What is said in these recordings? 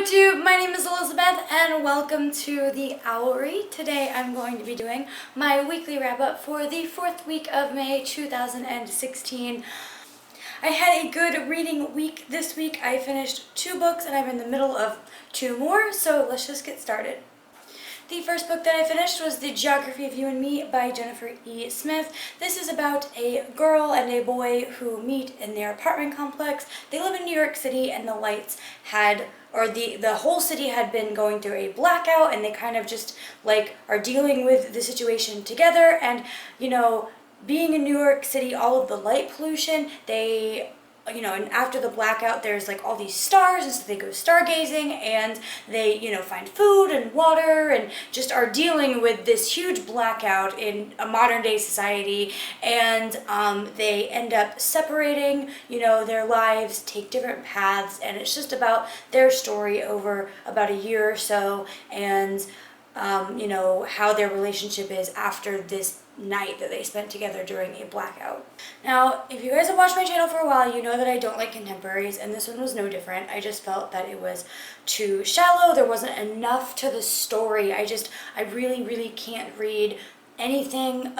YouTube, my name is Elizabeth and welcome to the Owlery. Today I'm going to be doing my weekly wrap-up for the 4th week of May 2016. I had a good reading week this week. I finished 2 books and I'm in the middle of 2 more, so let's just get started. The first book that I finished was The Geography of You and Me by Jennifer E. Smith. This is about a girl and a boy who meet in their apartment complex. They live in New York City and the lights had, or the whole city had been going through a blackout, and they kind of just like are dealing with the situation together. And you know, being in New York City, all of the light pollution, and after the blackout, there's like all these stars, and so they go stargazing, and they, find food and water, and just are dealing with this huge blackout in a modern day society, and they end up separating, their lives take different paths, and it's just about their story over about a year or so, and how their relationship is after this night that they spent together during a blackout. Now, if you guys have watched my channel for a while, you know that I don't like contemporaries, and this one was no different. I just felt that it was too shallow. There wasn't enough to the story. I really, really can't read anything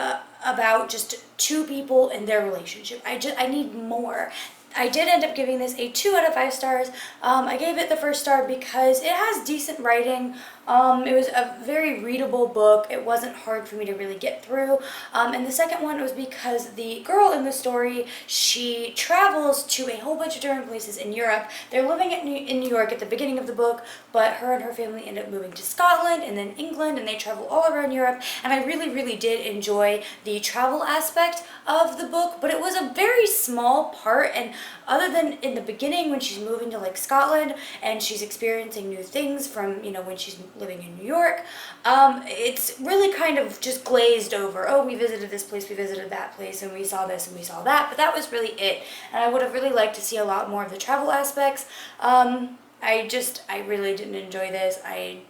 about just 2 people and their relationship. I need more. I did end up giving this a 2 out of 5 stars. I gave it the first star because it has decent writing. It was a very readable book. It wasn't hard for me to really get through. And the second one was because the girl in the story, she travels to a whole bunch of different places in Europe. They're living in New York at the beginning of the book, but her and her family end up moving to Scotland and then England, and they travel all around Europe. And I really, really did enjoy the travel aspect of the book, but it was a very small part. And other than in the beginning when she's moving to like Scotland and she's experiencing new things from, when she's living in New York, it's really kind of just glazed over. Oh, we visited this place, we visited that place, and we saw this and we saw that, but that was really it. And I would have really liked to see a lot more of the travel aspects. I really didn't enjoy this. I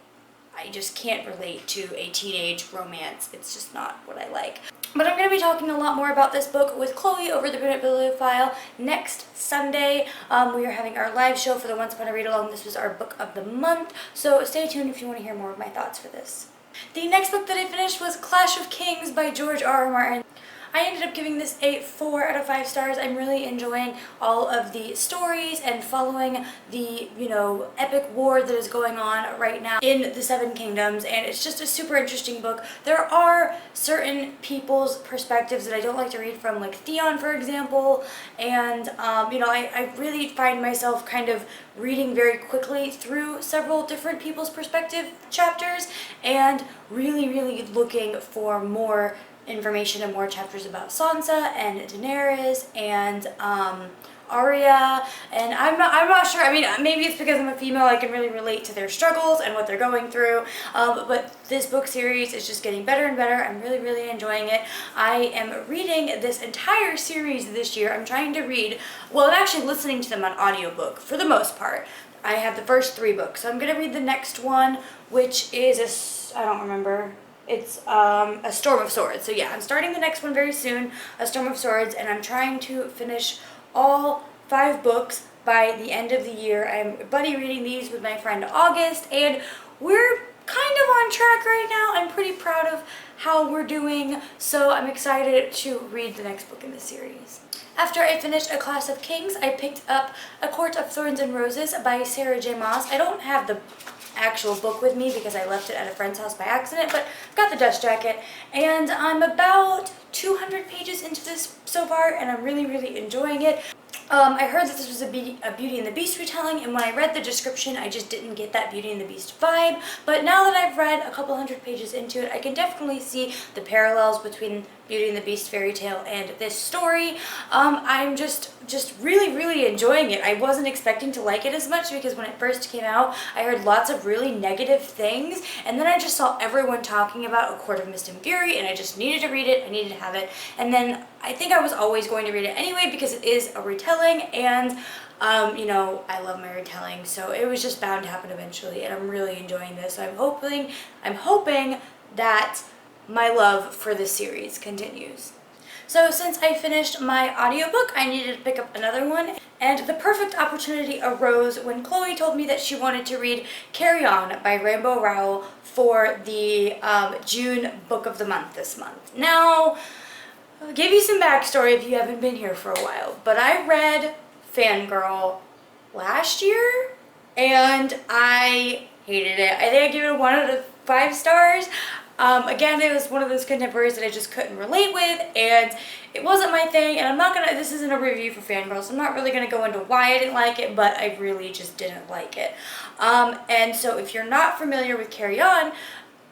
just can't relate to a teenage romance. It's just not what I like. But I'm going to be talking a lot more about this book with Chloe over the Brunette Bibliophile next Sunday. We are having our live show for the Once Upon a Read Along. This was our book of the month, so stay tuned if you want to hear more of my thoughts for this. The next book that I finished was Clash of Kings by George R. R. Martin. I ended up giving this a 4 out of 5 stars. I'm really enjoying all of the stories and following the, epic war that is going on right now in the 7 Kingdoms, and it's just a super interesting book. There are certain people's perspectives that I don't like to read from, like Theon, for example, and, I really find myself kind of reading very quickly through several different people's perspective chapters and really, really looking for more information and more chapters about Sansa and Daenerys and Arya, and I'm not sure. I mean, maybe it's because I'm a female, I can really relate to their struggles and what they're going through, but this book series is just getting better and better. I'm really, really enjoying it. I am reading this entire series this year. I'm trying to read, well, I'm actually listening to them on audiobook for the most part. I have the first 3 books, so I'm going to read the next one, which is I don't remember. It's A Storm of Swords. So yeah, I'm starting the next one very soon, A Storm of Swords, and I'm trying to finish all 5 books by the end of the year. I'm buddy reading these with my friend August, and we're kind of on track right now. I'm pretty proud of how we're doing, so I'm excited to read the next book in this series. After I finished A Clash of Kings, I picked up A Court of Thorns and Roses by Sarah J. Maas. I don't have the actual book with me because I left it at a friend's house by accident, but I've got the dust jacket, and I'm about 200 pages into this so far, and I'm really, really enjoying it. I heard that this was a Beauty and the Beast retelling, and when I read the description, I just didn't get that Beauty and the Beast vibe, but now that I've read a couple hundred pages into it, I can definitely see the parallels between Beauty and the Beast fairy tale and this story. I'm just really, really enjoying it. I wasn't expecting to like it as much because when it first came out, I heard lots of really negative things, and then I just saw everyone talking about A Court of Mist and Fury, and I just needed to read it, I needed to have it, and then I think I was always going to read it anyway because it is a retelling, and I love my retelling, so it was just bound to happen eventually, and I'm really enjoying this. So I'm hoping that my love for this series continues. So since I finished my audiobook, I needed to pick up another one, and the perfect opportunity arose when Chloe told me that she wanted to read Carry On by Read-O-Rama for the June book of the month this month. Now, I'll give you some backstory if you haven't been here for a while, but I read Fangirl last year and I hated it. I think I gave it 1 out of 5 stars. Again, it was one of those contemporaries that I just couldn't relate with, and it wasn't my thing, and this isn't a review for Fangirl, so I'm not really gonna go into why I didn't like it, but I really just didn't like it. And so if you're not familiar with Carry On,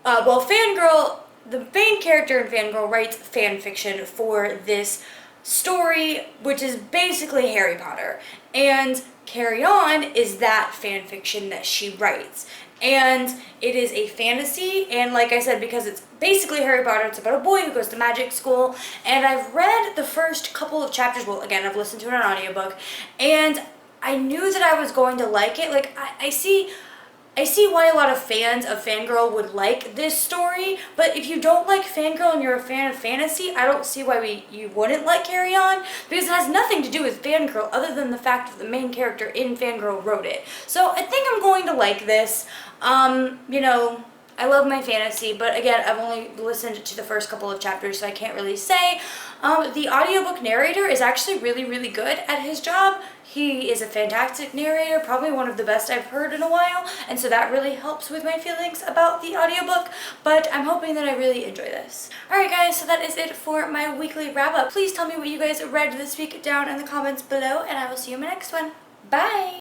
Fangirl, the main character in Fangirl writes fan fiction for this story, which is basically Harry Potter, and Carry On is that fan fiction that she writes. And it is a fantasy, and like I said, because it's basically Harry Potter, it's about a boy who goes to magic school, and I've read the first couple of chapters, well, again, I've listened to an audiobook, and I knew that I was going to like it. Like, I see why a lot of fans of Fangirl would like this story, but if you don't like Fangirl and you're a fan of fantasy, I don't see why you wouldn't like Carry On, because it has nothing to do with Fangirl other than the fact that the main character in Fangirl wrote it. So I think I'm going to like this. You know, I love my fantasy, but again, I've only listened to the first couple of chapters, so I can't really say. The audiobook narrator is actually really, really good at his job. He is a fantastic narrator, probably one of the best I've heard in a while, and so that really helps with my feelings about the audiobook, but I'm hoping that I really enjoy this. Alright guys, so that is it for my weekly wrap-up. Please tell me what you guys read this week down in the comments below, and I will see you in my next one. Bye!